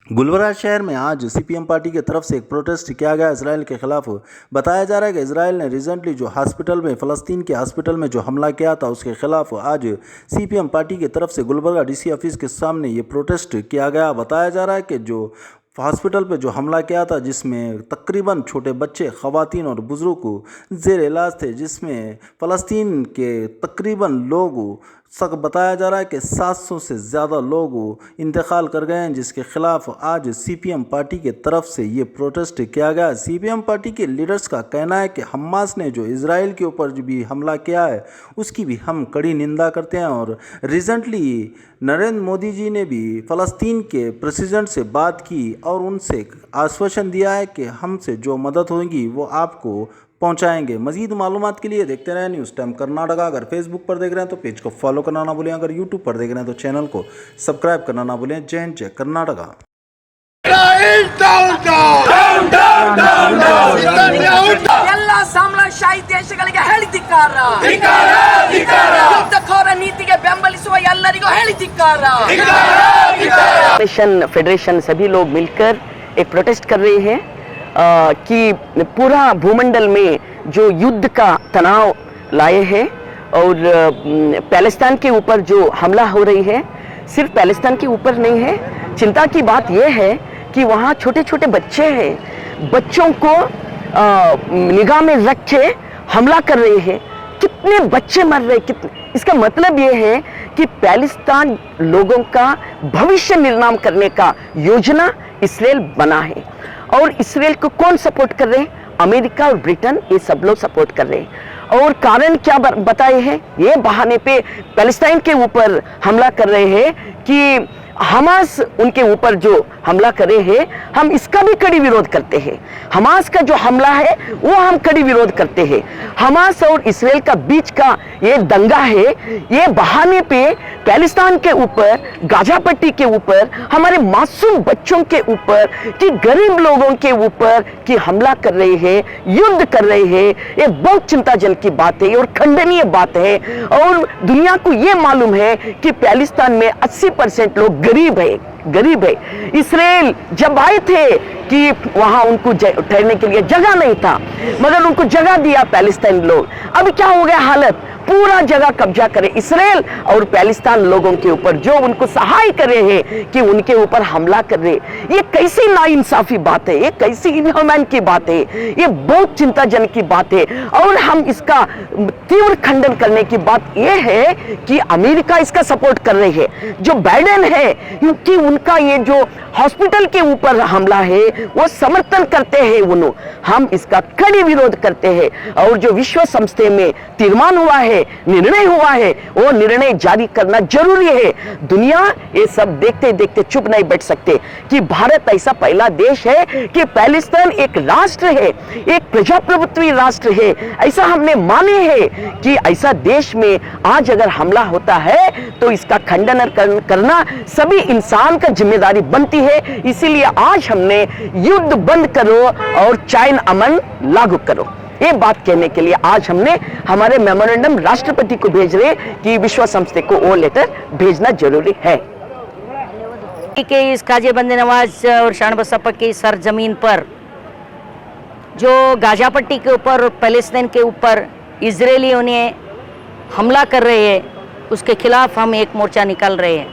गुलबर्गा शहर में आज सीपीएम पार्टी की तरफ से एक प्रोटेस्ट किया गया इसराइल के खिलाफ। बताया जा रहा है कि इसराइल ने रिसेंटली जो हॉस्पिटल में फ़लस्तीन के हॉस्पिटल में जो हमला किया था उसके खिलाफ आज सीपीएम पार्टी की तरफ से गुलबर्गा डीसी ऑफिस के सामने ये प्रोटेस्ट किया गया। बताया जा रहा है कि जो हॉस्पिटल पे जो हमला किया था जिसमें तकरीबन छोटे बच्चे, ख़वातीन और बुज़ुर्ग ज़ेर इलाज थे, जिसमें फ़लस्तीन के तकरीबन लोग बताया जा रहा है कि 700 से ज़्यादा लोग इंतकाल कर गए हैं, जिसके ख़िलाफ़ आज सीपीएम पार्टी के तरफ से ये प्रोटेस्ट किया गया। सीपीएम पार्टी के लीडर्स का कहना है कि हमास ने जो इजराइल के ऊपर जो भी हमला किया है उसकी भी हम कड़ी निंदा करते हैं। और रिसेंटली नरेंद्र मोदी जी ने भी फ़लस्तीन के प्रेसिडेंट से बात की और उनसे आश्वासन दिया है कि हमसे जो मदद होगी वो आपको पहुंचाएंगे। मजीद मालूमात के लिए देखते रहें न्यूज़ टाइम कर्नाटका। अगर फेसबुक पर देख रहे हैं तो पेज को फॉलो करना ना भूलें, अगर यूट्यूब पर देख रहे हैं तो चैनल को सब्सक्राइब करना ना भूलें। जय हिंद, जय कर्नाटका। ಎಲ್ಲ ಸಾಮ್ರಾಜ್ಯಶಾಹಿ ದೇಶಗಳಿಗೆ ಹೇಳಿದಿಕ್ಕಾರ, ಯುದ್ಧಖೋರ ನೀತಿಗೆ ಬೆಂಬಲಿಸುವ ಎಲ್ಲರಿಗೂ ಹೇಳಿದಿಕ್ಕಾರ। फेडरेशन सभी लोग मिलकर एक प्रोटेस्ट कर रहे हैं कि पूरा भूमंडल में जो युद्ध का तनाव लाए हैं और पैलेस्टाइन के ऊपर जो हमला हो रही है सिर्फ पैलेस्टाइन के ऊपर नहीं है। चिंता की बात यह है कि वहाँ छोटे छोटे बच्चे हैं, बच्चों को निगाह में रख के हमला कर रहे हैं। कितने बच्चे मर रहे, कितने, इसका मतलब ये है कि पैलेस्टाइन लोगों का भविष्य निर्माण करने का योजना इसराइल बना है। और इसराइल को कौन सपोर्ट कर रहे हैं? अमेरिका और ब्रिटेन, ये सब लोग सपोर्ट कर रहे हैं। और कारण क्या बताए हैं? ये बहाने पे पैलेस्टाइन के ऊपर हमला कर रहे हैं कि हमास उनके ऊपर जो हमला करे हैं, हम इसका भी कड़ी विरोध करते हैं। हमास का जो हमला है वो हम कड़ी विरोध करते हैं। हमास और इसराइल का बीच का ये दंगा है, ये बहाने पे पैलेस्टाइन के ऊपर, गाजा पट्टी के ऊपर, हमारे मासूम बच्चों के ऊपर, कि गरीब लोगों के ऊपर कि हमला कर रहे हैं, युद्ध कर रहे हैं। ये बहुत चिंताजनक की बात है और खंडनीय बात है। और दुनिया को ये मालूम है कि पैलेस्टाइन में 80% लोग गरीब है। इसराइल जब आए थे कि वहां उनको ठहरने के लिए जगह नहीं था, मगर उनको जगह दिया पैलेस्टाइन लोग। अब क्या हो गया हालत? पूरा जगह कब्जा करे इसराइल और पैलेस्टाइन लोगों के ऊपर जो उनको सहाय कर रहे हैं कि उनके ऊपर हमला कर रहे। ये कैसी नाइंसाफी बात है, ये कैसी इनह्यूमन की बात है, ये बहुत चिंताजनक की बात है। और हम इसका तीव्र खंडन करने की बात यह है कि अमेरिका इसका सपोर्ट कर रही है, जो बाइडेन है, क्योंकि उनका ये जो हॉस्पिटल के ऊपर हमला है वो समर्थन करते हैं उन्होंने। हम इसका कड़ी विरोध करते हैं। और जो विश्व संस्था में तीर्मान हुआ है, निर्णय हुआ है, वो निर्णय जारी करना जरूरी है। दुनिया ये सब देखते देखते चुप नहीं बैठ सकते कि भारत ऐसा पहला देश है कि पैलेस्टाइन एक राष्ट्र है, एक प्रजाप्रभुत्व राष्ट्र है। ऐसा हमने माने है कि ऐसा देश में आज अगर हमला होता है तो इसका खंडन करना सभी इंसान का जिम्मेदारी बनती है। इसीलिए आज हमने युद्ध बंद करो और चैन अमन लागू करो, ये बात कहने के लिए आज हमने हमारे मेमोरेंडम राष्ट्रपति को भेज रहे कि विश्व संस्था को वो लेटर भेजना जरूरी है। कि इस काजी बंदे नवाज और शान बसप्पा की सरजमीन पर जो गाजा पट्टी के ऊपर और पैलेस्टाइन के ऊपर इजरायलियों ने हमला कर रहे हैं, उसके खिलाफ हम एक मोर्चा निकाल रहे हैं।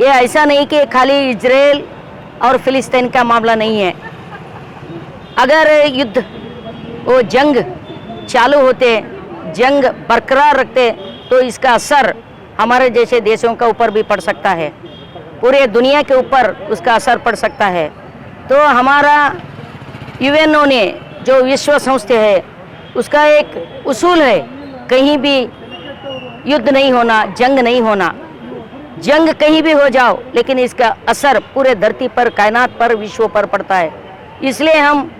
ये ऐसा नहीं कि खाली इजराइल और फिलिस्तीन का मामला नहीं है। अगर युद्ध वो जंग चालू होते, जंग बरकरार रखते, तो इसका असर हमारे जैसे देशों के ऊपर भी पड़ सकता है, पूरे दुनिया के ऊपर उसका असर पड़ सकता है। तो हमारा यूएनओ ने जो विश्व संस्था है उसका एक उसूल है, कहीं भी युद्ध नहीं होना, जंग नहीं होना। जंग कहीं भी हो जाओ लेकिन इसका असर पूरे धरती पर, कायनात पर, विश्व पर पड़ता है। इसलिए हम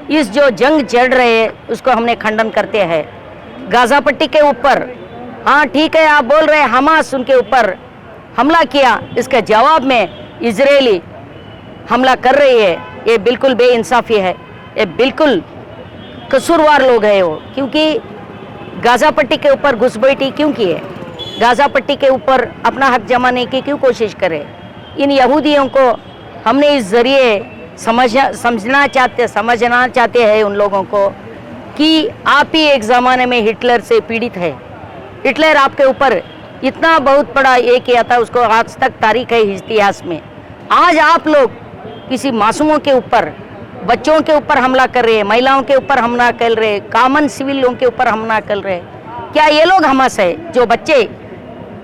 इस जो जंग चल रहे हैं उसको हमने खंडन करते हैं। गाजा पट्टी के ऊपर, हाँ ठीक है, आप बोल रहे हैं हमास उनके ऊपर हमला किया, इसके जवाब में इजरायली हमला कर रही है। ये बिल्कुल बेइंसाफी है, ये बिल्कुल कसूरवार लोग हैं वो। क्योंकि गाजा पट्टी के ऊपर घुसपैठी क्यों की है? गाजा पट्टी के ऊपर अपना हक जमाने की क्यों कोशिश करे? इन यहूदियों को हमने इस जरिए समझना चाहते हैं उन लोगों को कि आप ही एक ज़माने में हिटलर से पीड़ित है। हिटलर आपके ऊपर इतना बहुत बड़ा ये किया था, उसको आज तक तारीख है इतिहास में। आज आप लोग किसी मासूमों के ऊपर, बच्चों के ऊपर हमला कर रहे हैं, महिलाओं के ऊपर हमला कर रहे हैं, कॉमन सिविल लोगों के ऊपर हमला कर रहे हैं। क्या ये लोग हमास है जो बच्चे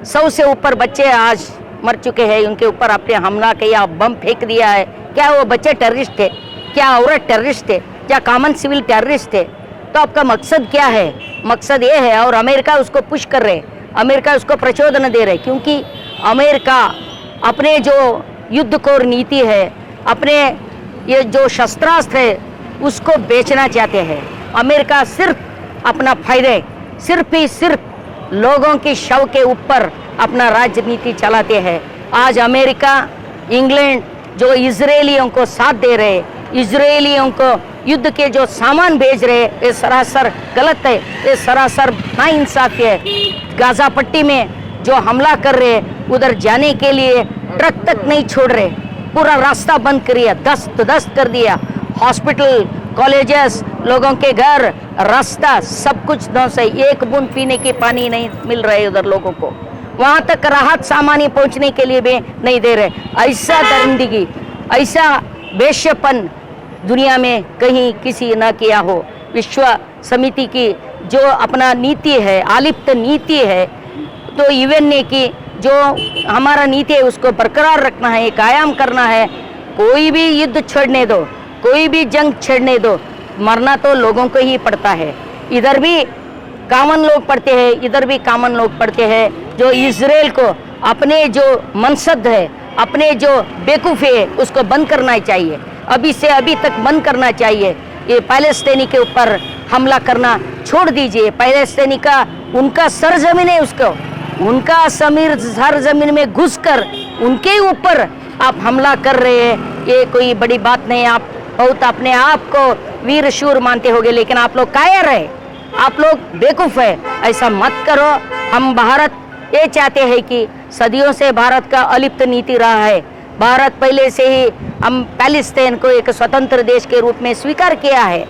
100 से ऊपर बच्चे आज मर चुके हैं, उनके ऊपर आपने हमला किया, बम फेंक दिया है? क्या वो बच्चे टेररिस्ट थे? क्या औरत टेररिस्ट थे? क्या कॉमन सिविल टेररिस्ट थे? तो आपका मकसद क्या है? मकसद ये है, और अमेरिका उसको पुश कर रहे, अमेरिका उसको प्रचोदन दे रहे, क्योंकि अमेरिका अपने जो युद्धकोर नीति है, अपने ये जो शस्त्रास्त्र है, उसको बेचना चाहते हैं। अमेरिका सिर्फ अपना फायदे, सिर्फ ही सिर्फ लोगों की शव के ऊपर अपना राजनीति चलाते हैं। आज अमेरिका, इंग्लैंड जो इजरायलियों को साथ दे रहे, इजरायलियों को युद्ध के जो सामान भेज रहे, ये सरासर गलत है, ये सरासर नाइंसाफी है। गाजा पट्टी में जो हमला कर रहे, उधर जाने के लिए ट्रक तक नहीं छोड़ रहे, पूरा रास्ता बंद कर दिया, दस्त कर दिया। हॉस्पिटल, कॉलेजेस, लोगों के घर, रास्ता सब कुछ ध्वंस है। एक बूंद पीने की पानी नहीं मिल रहे उधर लोगों को, वहाँ तक राहत सामान पहुँचने के लिए भी नहीं दे रहे। ऐसा दरिंदगी, ऐसा वेश्यपन दुनिया में कहीं किसी न किया हो। विश्व समिति की जो अपना नीति है, आलिप्त नीति है, तो यूएन ने की जो हमारा नीति है उसको बरकरार रखना है, कायम करना है। कोई भी युद्ध छेड़ने दो, कोई भी जंग छेड़ने दो, मरना तो लोगों को ही पड़ता है। इधर भी कॉमन लोग पड़ते हैं, इधर भी कॉमन लोग पड़ते हैं। जो इजराइल को अपने जो मनसद है, अपने जो बेवकूफ़ी है, उसको बंद करना चाहिए, अभी से अभी तक बंद करना चाहिए। ये पैलेस्तीनी के ऊपर हमला करना छोड़ दीजिए। पैलेस्तीनी का उनका सरजमीन है, उसको उनका सरजमीन में घुसकर उनके ऊपर आप हमला कर रहे हैं, ये कोई बड़ी बात नहीं। आप बहुत अपने आप को वीर शूर मानते होंगे, लेकिन आप लोग कायर है, आप लोग बेवकूफ़ है। ऐसा मत करो। हम भारत ये चाहते हैं कि सदियों से भारत का अलिप्त नीति रहा है। भारत पहले से ही हम पैलेस्तीन को एक स्वतंत्र देश के रूप में स्वीकार किया है।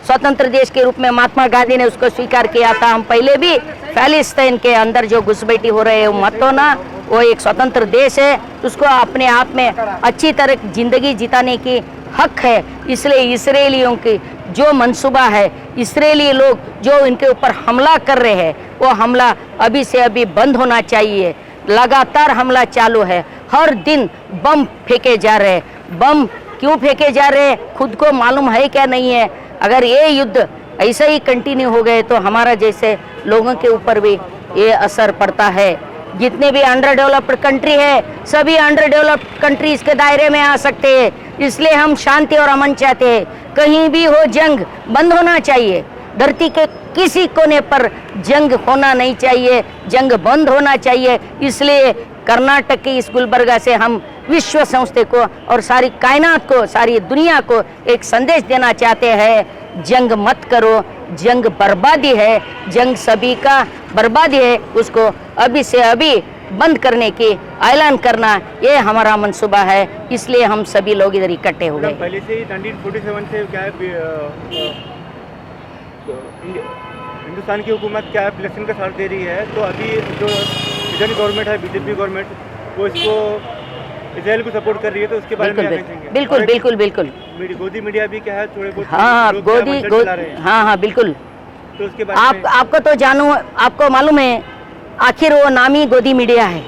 स्वतंत्र देश के रूप में महात्मा गांधी ने उसको स्वीकार किया था। हम पहले भी पैलेस्तीन के अंदर जो घुसपैठी हो रहे हैं मत होना, वो एक स्वतंत्र देश है, उसको अपने आप में अच्छी तरह जिंदगी जिताने की हक है। इसलिए इसराइलियों की जो मंसूबा है, इसराइली लोग जो इनके ऊपर हमला कर रहे हैं, वो हमला अभी से अभी बंद होना चाहिए। लगातार हमला चालू है, हर दिन बम फेंके जा रहे हैं। बम क्यों फेंके जा रहे हैं खुद को मालूम है क्या नहीं है? अगर ये युद्ध ऐसा ही कंटिन्यू हो गए तो हमारा जैसे लोगों के ऊपर भी ये असर पड़ता है। जितने भी अंडर डेवलप्ड कंट्री है, सभी अंडर डेवलप्ड कंट्रीज के दायरे में आ सकते हैं। इसलिए हम शांति और अमन चाहते हैं। कहीं भी हो जंग बंद होना चाहिए, धरती के किसी कोने पर जंग होना नहीं चाहिए, जंग बंद होना चाहिए। इसलिए कर्नाटक की इस गुलबर्गा से हम विश्व संस्था को और सारी कायनात को, सारी दुनिया को एक संदेश देना चाहते हैं, जंग मत करो, जंग बर्बादी है, जंग सभी का बर्बादी है, उसको अभी से अभी बंद करने की ऐलान करना, ये हमारा मंसूबा है। इसलिए हम सभी लोग इधर इकट्ठे हो गए। पहले से ही 1947 से क्या है, हिंदुस्तान की हुकूमत क्या है, पैलेस्टीन का साथ दे रही है। तो अभी जो इंडियन गवर्नमेंट है, बीजेपी गवर्नमेंट, वो इसको इजराइल को सपोर्ट कर रही है, तो उसके बारे में क्या कहेंगे? बिल्कुल बिल्कुल बिल्कुल। गोदी मीडिया भी क्या है, थोड़े बहुत हाँ हाँ बिल्कुल। तो उसके बारे में आपको तो जानू, आपको मालूम है, आखिर वो नाम ही गोदी मीडिया है।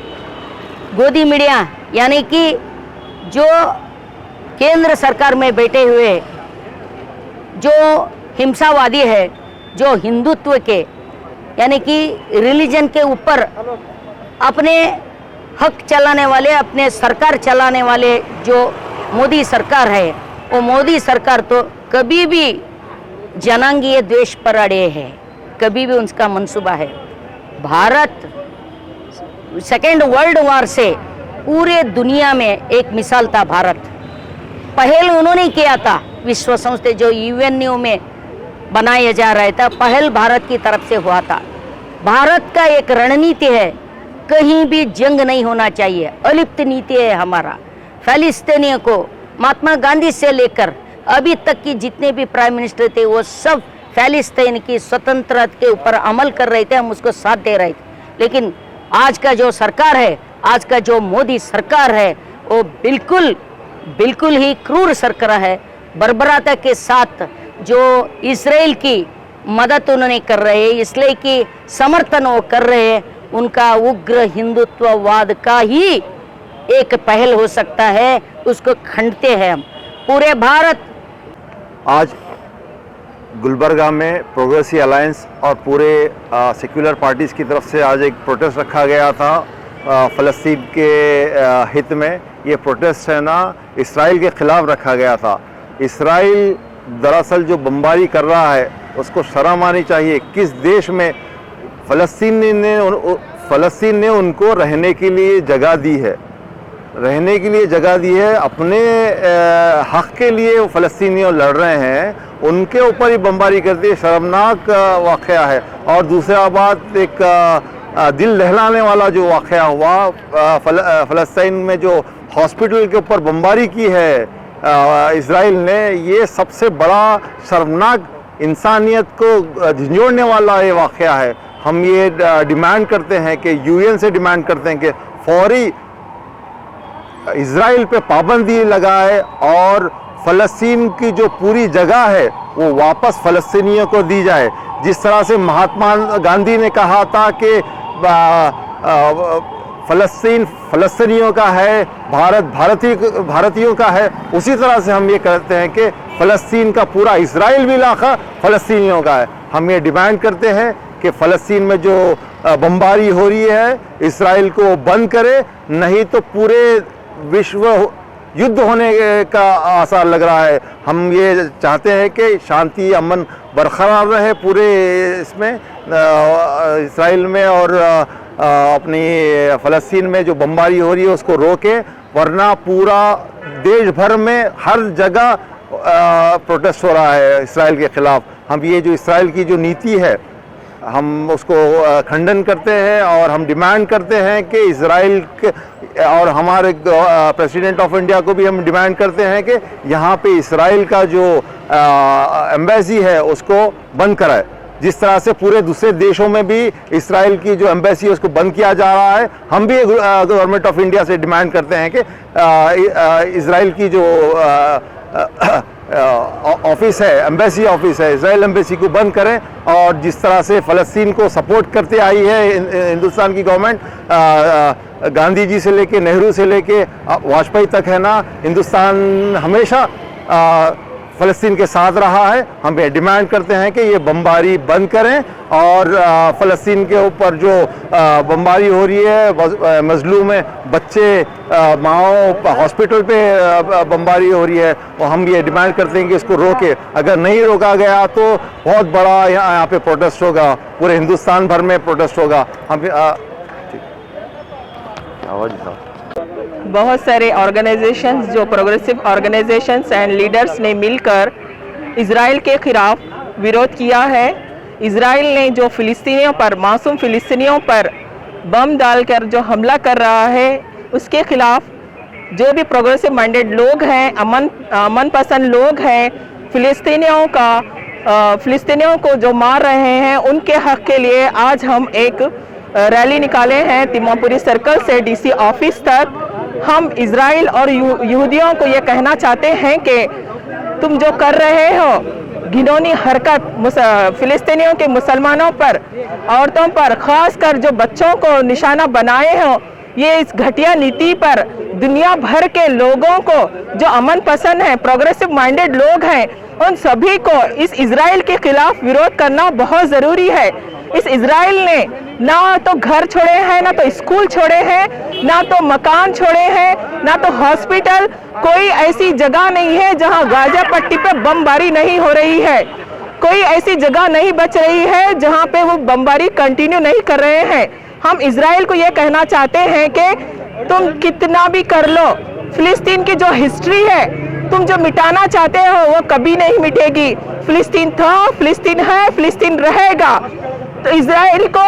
गोदी मीडिया यानी कि जो केंद्र सरकार में बैठे हुए जो हिंसावादी है, जो हिंदुत्व के यानी कि रिलीजन के ऊपर अपने हक चलाने वाले, अपने सरकार चलाने वाले जो मोदी सरकार है, वो मोदी सरकार तो कभी भी जनांगीय द्वेष पर अड़े है, कभी भी उनका मंसूबा है। भारत सेकेंड वर्ल्ड वॉर से पूरे दुनिया में एक मिसाल था। भारत पहल उन्होंने किया था, विश्व संस्था जो यूएनओ में बनाया जा रहा था, पहल भारत की तरफ से हुआ था। भारत का एक रणनीति है, कहीं भी जंग नहीं होना चाहिए, अलिप्त नीति है हमारा। फ़लस्तीनियों को महात्मा गांधी से लेकर अभी तक की जितने भी प्राइम मिनिस्टर थे वो सब फ़लस्तीन की स्वतंत्रता के ऊपर अमल कर रहे थे, हम उसको साथ दे रहे थे। लेकिन आज का जो सरकार है, आज का जो मोदी सरकार है, वो बिल्कुल ही क्रूर सरकार है। बर्बरता के साथ जो इजराइल की मदद उन्होंने कर रहे हैं, इसलिए कि समर्थन वो कर रहे हैं, उनका उग्र हिंदुत्ववाद का ही एक पहल हो सकता है, उसको खंडते हैं हम पूरे भारत। आज गुलबर्गा में प्रोग्रेसिव अलायंस और पूरे सेक्युलर पार्टीज़ की तरफ से आज एक प्रोटेस्ट रखा गया था फ़लस्तीन के हित में। ये प्रोटेस्ट है ना इसराइल के ख़िलाफ़ रखा गया था। इसराइल दरअसल जो बमबारी कर रहा है उसको शर्म आनी चाहिए। किस देश में फ़लस्तीन ने उनको रहने के लिए जगह दी है, रहने के लिए जगह दी है, अपने हक़ के लिए वो फ़लस्तीनी लड़ रहे हैं, उनके ऊपर ही बमबारी करती है। शर्मनाक वाक़या है। और दूसरा बात, एक दिल दहलाने वाला जो वाक़या हुआ फ़लस्तीन में जो हॉस्पिटल के ऊपर बमबारी की है इसराइल ने, ये सबसे बड़ा शर्मनाक इंसानियत को झंझोड़ने वाला ये वाक़या है। हम ये डिमांड करते हैं कि यूएन से डिमांड करते हैं कि फौरी इसराइल पे पाबंदी लगाए और फ़लस्तीन की जो पूरी जगह है वो वापस फ़लस्तीनियों को दी जाए। जिस तरह से महात्मा गांधी ने कहा था कि फ़लस्तीन फ़लस्तीनियों का है, भारत भारतीयों का है, उसी तरह से हम ये कहते हैं कि फ़लस्तीन का पूरा इसराइल भी इलाका फ़लस्तीनियों का है। हम ये डिमांड करते हैं कि फ़लस्तीन में जो बमबारी हो रही है इसराइल को बंद करे, नहीं तो पूरे विश्व युद्ध होने का आसार लग रहा है। हम ये चाहते हैं कि शांति अमन बरकरार रहे पूरे इसमें इसराइल में, और अपनी फ़लस्तीन में जो बमबारी हो रही है उसको रोके, वरना पूरा देश भर में हर जगह प्रोटेस्ट हो रहा है इसराइल के ख़िलाफ़। हम ये जो इसराइल की जो नीति है हम उसको खंडन करते हैं और हम डिमांड करते हैं कि इसराइल के, और हमारे प्रेसिडेंट ऑफ इंडिया को भी हम डिमांड करते हैं कि यहाँ पे इसराइल का जो एम्बेसी है उसको बंद कराए। जिस तरह से पूरे दूसरे देशों में भी इसराइल की जो एम्बेसी है उसको बंद किया जा रहा है, हम भी गवर्नमेंट ऑफ इंडिया से डिमांड करते हैं कि इसराइल की जो ऑफिस है, एम्बेसी ऑफिस है, इसराइल एम्बेसी को बंद करें। और जिस तरह से फ़लस्तीन को सपोर्ट करते आई है हिंदुस्तान की गवर्नमेंट, गांधी जी से लेके नेहरू से लेके वाजपेयी तक है ना, हिंदुस्तान हमेशा फ़लस्तीन के साथ रहा है। हम ये डिमांड करते हैं कि ये बमबारी बंद करें और फ़लस्तीन के ऊपर जो बमबारी हो रही है, मजलूम है बच्चे, माओ, हॉस्पिटल पे बमबारी हो रही है, और हम ये डिमांड करते हैं कि इसको रोके। अगर नहीं रोका गया तो बहुत बड़ा यहाँ पे प्रोटेस्ट होगा, पूरे हिंदुस्तान भर में प्रोटेस्ट होगा। हम बहुत सारे ऑर्गेनाइजेशंस, जो प्रोग्रेसिव ऑर्गेनाइजेशंस एंड लीडर्स ने मिलकर इजराइल के खिलाफ विरोध किया है। इजराइल ने जो फ़िलिस्तीनियों पर, मासूम फ़िलिस्तीनियों पर बम डालकर जो हमला कर रहा है, उसके खिलाफ जो भी प्रोग्रेसिव माइंडेड लोग हैं, अमन पसंद लोग हैं, फ़िलिस्तीनियों को जो मार रहे हैं, उनके हक़ के लिए आज हम एक रैली निकाले हैं तिम्मापुरी सर्कल से डीसी ऑफिस तक। हम इजराइल और यहूदियों को ये कहना चाहते हैं कि तुम जो कर रहे हो घिनौनी हरकत फ़िलिस्तीनियों के मुसलमानों पर, औरतों पर, ख़ासकर जो बच्चों को निशाना बनाए हो, ये इस घटिया नीति पर दुनिया भर के लोगों को, जो अमन पसंद हैं, प्रोग्रेसिव माइंडेड लोग हैं, उन सभी को इस इजराइल के खिलाफ विरोध करना बहुत ज़रूरी है। इस इजराइल ने ना तो घर छोड़े हैं, ना तो स्कूल छोड़े हैं, ना तो मकान छोड़े हैं, ना तो हॉस्पिटल। कोई ऐसी जगह नहीं है जहां गाजा पट्टी पे बमबारी नहीं हो रही है। कोई ऐसी जगह नहीं बच रही है जहां पे वो बमबारी कंटिन्यू नहीं कर रहे हैं। हम इजराइल को ये कहना चाहते हैं कि तुम कितना भी कर लो, फ़िलिस्तीन की जो हिस्ट्री है तुम जो मिटाना चाहते हो वो कभी नहीं मिटेगी। फ़िलिस्तीन था, फ़िलिस्तीन है, फ़िलिस्तीन रहेगा। तो इजराइल को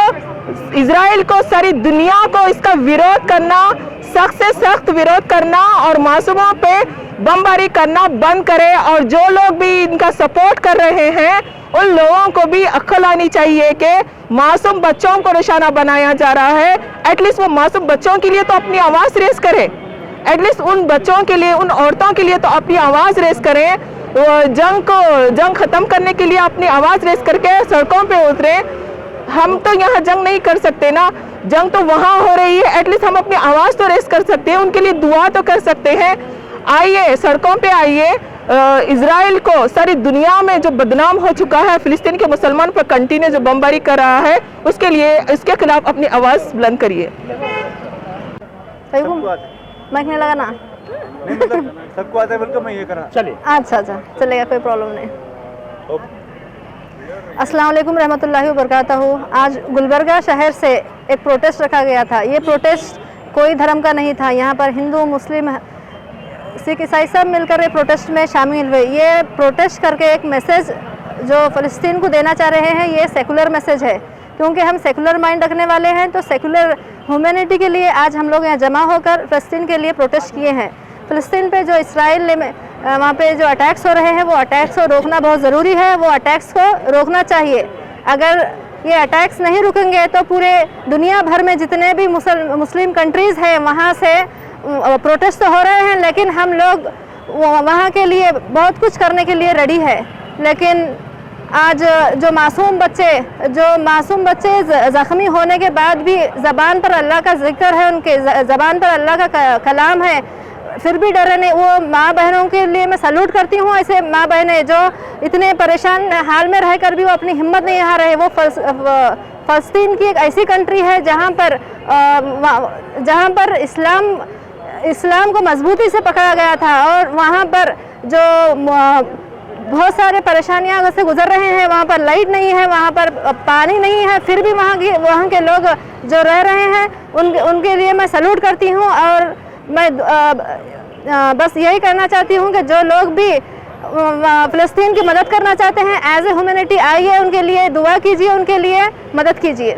इजराइल को, सारी दुनिया को इसका विरोध करना, सख्त से सख्त विरोध करना और मासूमों पे बमबारी करना बंद करे। और जो लोग भी इनका सपोर्ट कर रहे हैं उन लोगों को भी अक्ल आनी चाहिए कि मासूम बच्चों को निशाना बनाया जा रहा है। एटलीस्ट वो मासूम बच्चों के लिए तो अपनी आवाज़ रेस करें, एटलीस्ट उन बच्चों के लिए, उन औरतों के लिए तो अपनी आवाज़ रेस करें। जंग ख़त्म करने के लिए अपनी आवाज़ रेस करके सड़कों पे उतरे। हम तो यहाँ जंग नहीं कर सकते ना, जंग तो वहाँ हो रही है, एटलीस्ट हम अपनी आवाज़ तो रेस कर सकते हैं, उनके लिए दुआ तो कर सकते हैं। आइए सड़कों पे आइए। इजराइल को सारी दुनिया में जो बदनाम हो चुका है, फिलिस्तीन के मुसलमान पर कंटिन्यू जो बमबारी कर रहा है, उसके लिए, इसके खिलाफ अपनी आवाज़ बुलंद करिए। माइक नहीं लगाना नहीं, मतलब सबको आता है, वेलकम है ये करना। चलिए, अच्छा चलेगा, कोई प्रॉब्लम नहीं। अस्सलाम वालेकुम रहमतुल्लाहि व बरकातहू। आज गुलबर्गा शहर से एक प्रोटेस्ट रखा गया था। ये प्रोटेस्ट कोई धर्म का नहीं था। यहाँ पर हिंदू, मुस्लिम, सिख, ईसाई सब मिलकर ये प्रोटेस्ट में शामिल हुए। ये प्रोटेस्ट करके एक मैसेज जो फ़लस्तीन को देना चाह रहे हैं, ये सेकुलर मैसेज है, क्योंकि हम सेकुलर माइंड रखने वाले हैं। तो सेकुलर ह्यूमैनिटी के लिए आज हम लोग यहाँ जमा होकर फ़लस्तीन के लिए प्रोटेस्ट किए हैं। फ़लस्तीन पे जो इसराइल में वहाँ पे जो अटैक्स हो रहे हैं, वो अटैक्स को रोकना बहुत ज़रूरी है। वो अटैक्स को रोकना चाहिए। अगर ये अटैक्स नहीं रुकेंगे तो पूरे दुनिया भर में जितने भी मुस्लिम कंट्रीज़ हैं वहाँ से प्रोटेस्ट तो हो रहे हैं, लेकिन हम लोग वहाँ के लिए बहुत कुछ करने के लिए रेडी है। लेकिन आज जो मासूम बच्चे ज़ख्मी होने के बाद भी ज़बान पर अल्लाह का जिक्र है, उनके ज़बान पर अल्लाह का कलाम है, फिर भी डरे नहीं। वो माँ बहनों के लिए मैं सैल्यूट करती हूँ। ऐसे माँ बहनें जो इतने परेशान हाल में रहकर भी वो अपनी हिम्मत नहीं हार रहे। वो फ़लस्तीन की एक ऐसी कंट्री है जहाँ पर इस्लाम को मजबूती से पकड़ा गया था, और वहाँ पर जो बहुत सारे परेशानियाँ से गुजर रहे हैं। वहाँ पर लाइट नहीं है, वहाँ पर पानी नहीं है, फिर भी वहाँ के लोग जो रह रहे हैं उनके लिए मैं सैल्यूट करती हूँ। और मैं बस यही कहना चाहती हूँ कि जो लोग भी फ़लस्तीन की मदद करना चाहते हैं, एज ए ह्यूमैनिटी, आइए उनके लिए दुआ कीजिए, उनके लिए मदद कीजिए।